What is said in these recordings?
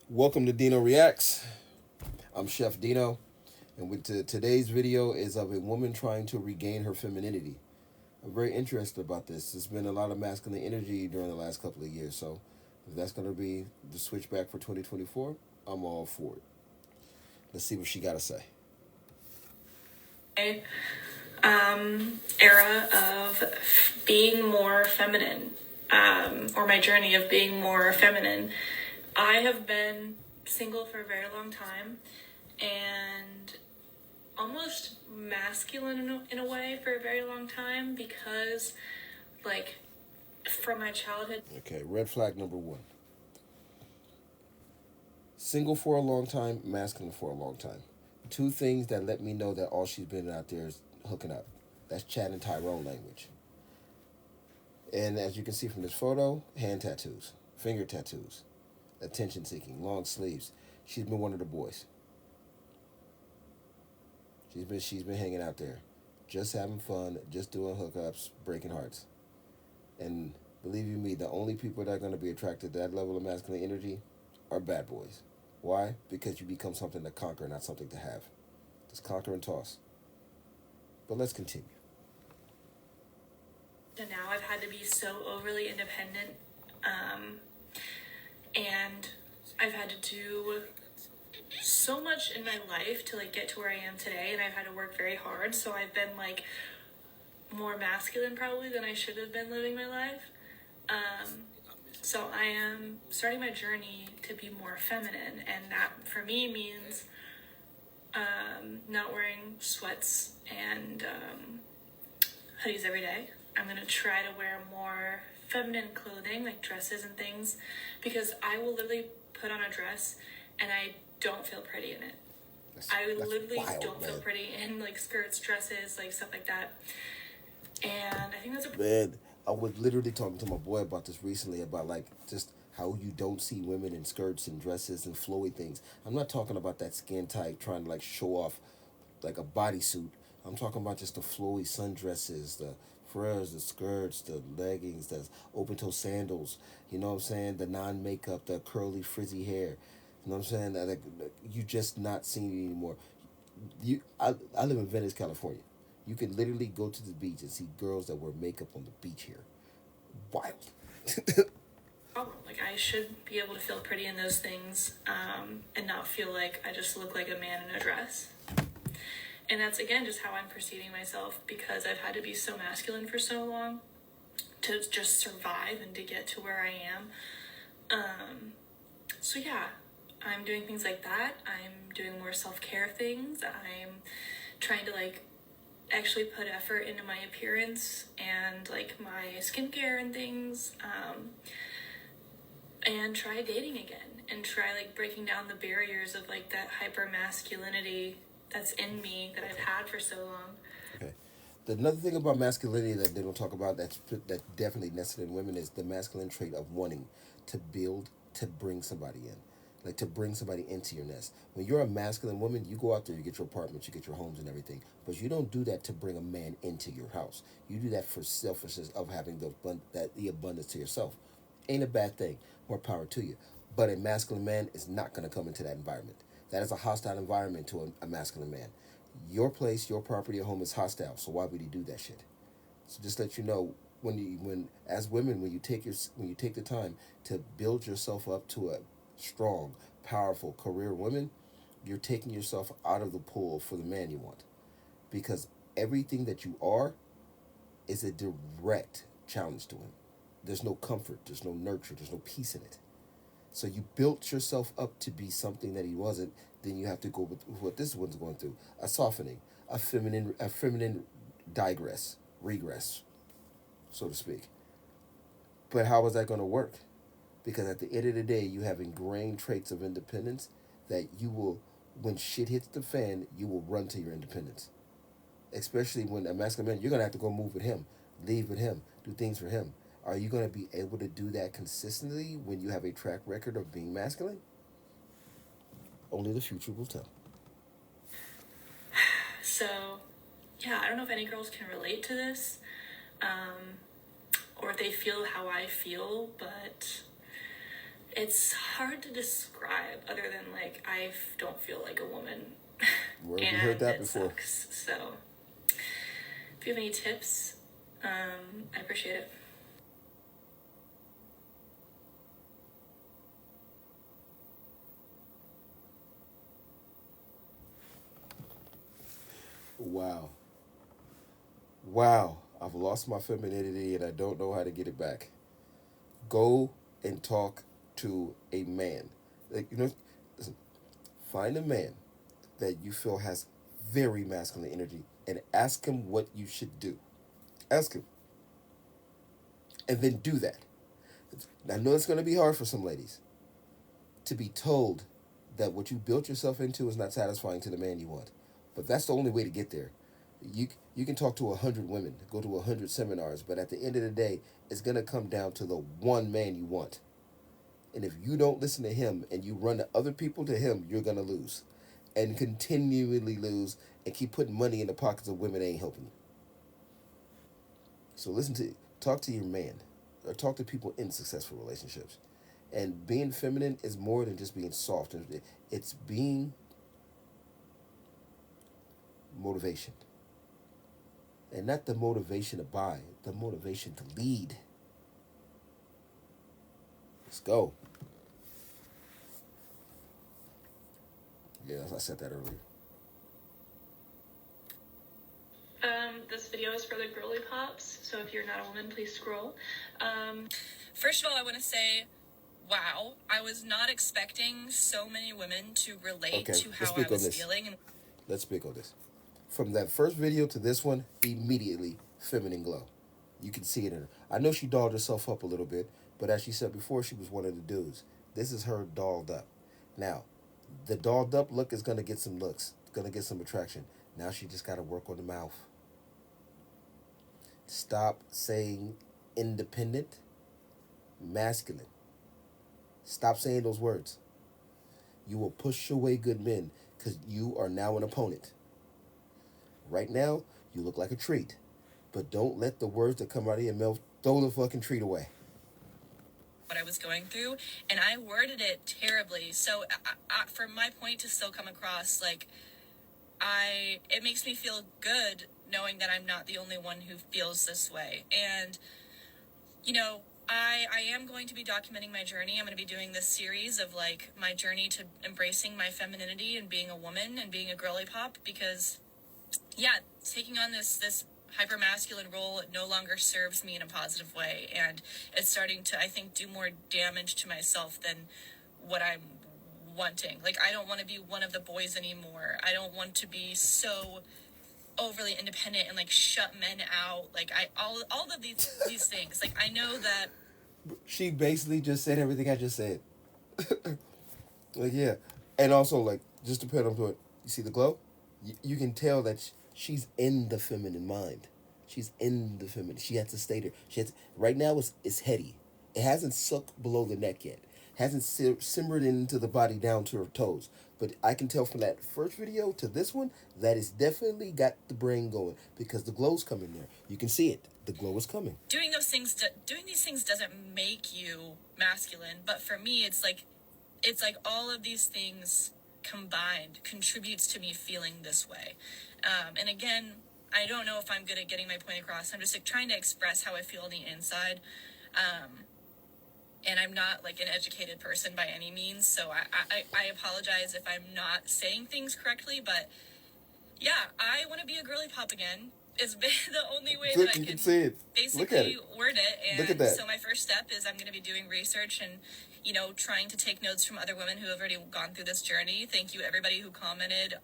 Welcome to Dino Reacts. I'm Chef Dino, and today's video is of a woman trying to regain her femininity. I'm very interested about this. There's been a lot of masculine energy during the last couple of years, so if that's going to be the switchback for 2024, I'm all for it. Let's see what she got to say. Era of being more feminine, or my journey of being more feminine. I have been single for a very long time and almost masculine in a way for a very long time because, like, from my childhood. Okay, red flag number one. Single for a long time, masculine for a long time. Two things that let me know that all she's been out there is hooking up. That's Chad and Tyrone language. And as you can see from this photo, hand tattoos, finger tattoos, attention seeking, long sleeves. She's been one of the boys. She's been hanging out there, just having fun, just doing hookups, breaking hearts. And believe you me, the only people that are going to be attracted to that level of masculine energy are bad boys. Why? Because you become something to conquer, not something to have. Just conquer and toss. But let's continue. So now I've had to be so overly independent, and I've had to do so much in my life to get to where I am today, and I've had to work very hard. So I've been more masculine probably than I should have been living my life. So I am starting my journey to be more feminine, and that for me means not wearing sweats and hoodies every day. I'm going to try to wear more feminine clothing, like dresses and things, because I will literally put on a dress and I don't feel pretty in it. I literally don't feel pretty in skirts, dresses, stuff like that. And I think that's a... Man, I was literally talking to my boy about this recently, about just how you don't see women in skirts and dresses and flowy things. I'm not talking about that skin tight trying to show off like a bodysuit. I'm talking about just the flowy sundresses, the furs, the skirts, the leggings, the open toe sandals. You know what I'm saying? The non makeup, the curly frizzy hair. You know what I'm saying? That you just not seeing it anymore. I live in Venice, California. You can literally go to the beach and see girls that wear makeup on the beach here. Wild. problem. I should be able to feel pretty in those things, and not feel like I just look like a man in a dress. And that's, again, just how I'm perceiving myself, because I've had to be so masculine for so long to just survive and to get to where I am. So yeah, I'm doing things like that. I'm doing more self-care things. I'm trying to actually put effort into my appearance and my skincare and things, and try dating again and try breaking down the barriers of that hyper masculinity that's in me that I've had for so long. Okay. Another thing about masculinity that they don't talk about that's definitely nested in women is the masculine trait of wanting to build, to bring somebody in. To bring somebody into your nest. When you're a masculine woman, you go out there, you get your apartments, you get your homes and everything. But you don't do that to bring a man into your house. You do that for selfishness of having the abundance to yourself. Ain't a bad thing. More power to you. But a masculine man is not going to come into that environment. That is a hostile environment to a masculine man. Your place, your property, your home is hostile. So why would he do that shit? So just let you know, when as women, when you take the time to build yourself up to a strong, powerful career woman, you're taking yourself out of the pool for the man you want, because everything that you are is a direct challenge to him. There's no comfort, there's no nurture, there's no peace in it. So you built yourself up to be something that he wasn't. Then you have to go with what this one's going through: a softening, a feminine regress, so to speak. But how is that going to work? Because at the end of the day, you have ingrained traits of independence that you will, when shit hits the fan, you will run to your independence. Especially when a masculine man, you're going to have to go move with him, leave with him, do things for him. Are you going to be able to do that consistently when you have a track record of being masculine? Only the future will tell. So, yeah, I don't know if any girls can relate to this, or if they feel how I feel, but it's hard to describe other than like don't feel like a woman Where we heard and that it before. sucks. So if you have any tips, I appreciate it. Wow. Wow. I've lost my femininity and I don't know how to get it back. Go and talk to a man. Like, listen, find a man that you feel has very masculine energy and ask him what you should do. Ask him. And then do that. I know it's going to be hard for some ladies to be told that what you built yourself into is not satisfying to the man you want. But that's the only way to get there. You can talk to 100 women, go to 100 seminars, but at the end of the day, it's gonna come down to the one man you want. And if you don't listen to him and you run the other people to him, you're gonna lose, and continually lose, and keep putting money in the pockets of women that ain't helping you. So talk to your man, or talk to people in successful relationships. And being feminine is more than just being soft. It's being motivation. And not the motivation to buy, the motivation to lead. Let's go. Yeah, I said that earlier. This video is for the girly pops, so if you're not a woman, please scroll. First of all, I want to say, wow, I was not expecting so many women to relate Okay, to let's how I speak on was this. feeling. Let's speak on this. From that first video to this one, immediately feminine glow. You can see it in her. I know she dolled herself up a little bit, but as she said before, she was one of the dudes. This is her dolled up. Now, the dolled up look is gonna get some looks, gonna get some attraction. Now she just gotta work on the mouth. Stop saying independent, masculine. Stop saying those words. You will push away good men because you are now an opponent. Right now, you look like a treat, but don't let the words that come out of your mouth throw the fucking treat away. What I was going through, and I worded it terribly. So, for my point to still come across, like, it makes me feel good knowing that I'm not the only one who feels this way. And, you know, I am going to be documenting my journey. I'm going to be doing this series of like my journey to embracing my femininity and being a woman and being a girly pop, because yeah, taking on this hyper masculine role no longer serves me in a positive way, and it's starting to, I think, do more damage to myself than what I'm wanting. Like, I don't want to be one of the boys anymore. I don't want to be so overly independent and like shut men out. Like, all of these things. Like, I know that She basically just said everything I just said. Like, yeah. And also, like, just to put on to it, you see the glow? You can tell that she's in the feminine mind. She's in the feminine. She has to stay there. Right now, it's heady. It hasn't sunk below the neck yet. Hasn't simmered into the body down to her toes. But I can tell from that first video to this one that it's definitely got the brain going because the glow's coming there. You can see it. The glow is coming. doing these things doesn't make you masculine, but for me, it's like all of these things combined contributes to me feeling this way. And again, I don't know if I'm good at getting my point across. I'm just like trying to express how I feel on the inside. And I'm not like an educated person by any means, so I apologize if I'm not saying things correctly, but yeah, I want to be a girly pop again. It's been the only way Look, that I you can see it. Look at basically it. word it. And Look at that. so my first step is I'm going to be doing research and, you know, trying to take notes from other women who have already gone through this journey. Thank you, everybody who commented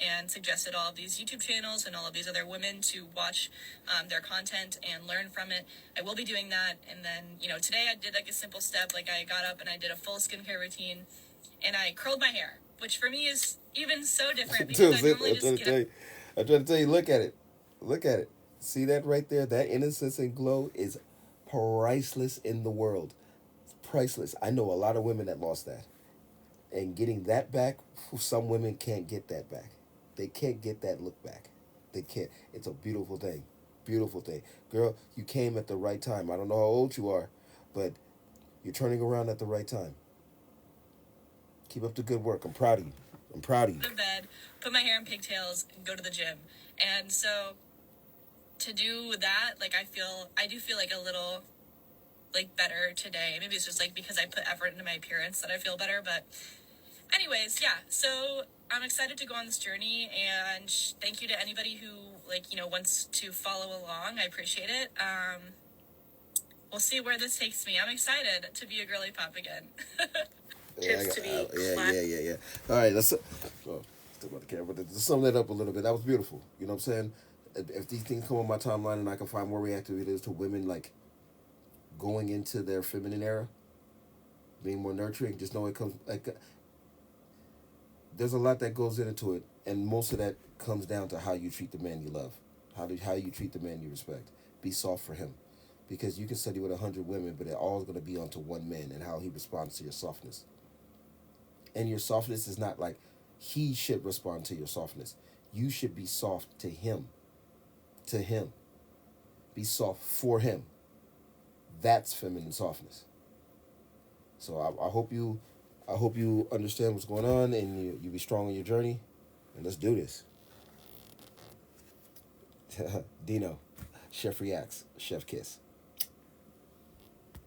and suggested all of these YouTube channels and all of these other women to watch their content and learn from it. I will be doing that. And then, you know, today I did like a simple step. Like, I got up and I did a full skincare routine and I curled my hair, which for me is even so different because I normally just get up. I'm trying to tell you, look at it. Look at it. See that right there? That innocence and glow is priceless in the world. It's priceless. I know a lot of women that lost that. And getting that back, some women can't get that back. They can't get that look back. They can't. It's a beautiful thing. Beautiful thing. Girl, you came at the right time. I don't know how old you are, but you're turning around at the right time. Keep up the good work. I'm proud of you. I'm proud of you. To bed, put my hair in pigtails, and go to the gym. And so to do that, like I do feel like a little like better today. Maybe it's just like because I put effort into my appearance that I feel better. But anyways, yeah. So I'm excited to go on this journey, and thank you to anybody who like wants to follow along. I appreciate it. We'll see where this takes me. I'm excited to be a girly pop again. Yeah, Tips to be yeah. All right, let's. Still about the camera, but to sum that up a little bit, that was beautiful. You know what I'm saying? If these things come on my timeline and I can find more reactive it is to women like going into their feminine era, being more nurturing, just know it comes like there's a lot that goes into it, and most of that comes down to how you treat the man you love, how you treat the man you respect. Be soft for him, because you can study with 100 women, but it all is going to be onto one man and how he responds to your softness. And your softness is not like he should respond to your softness. You should be soft to him. To him. Be soft for him. That's feminine softness. So I hope you understand what's going on and you be strong on your journey. And let's do this. Dino, Chef Reacts, Chef Kiss.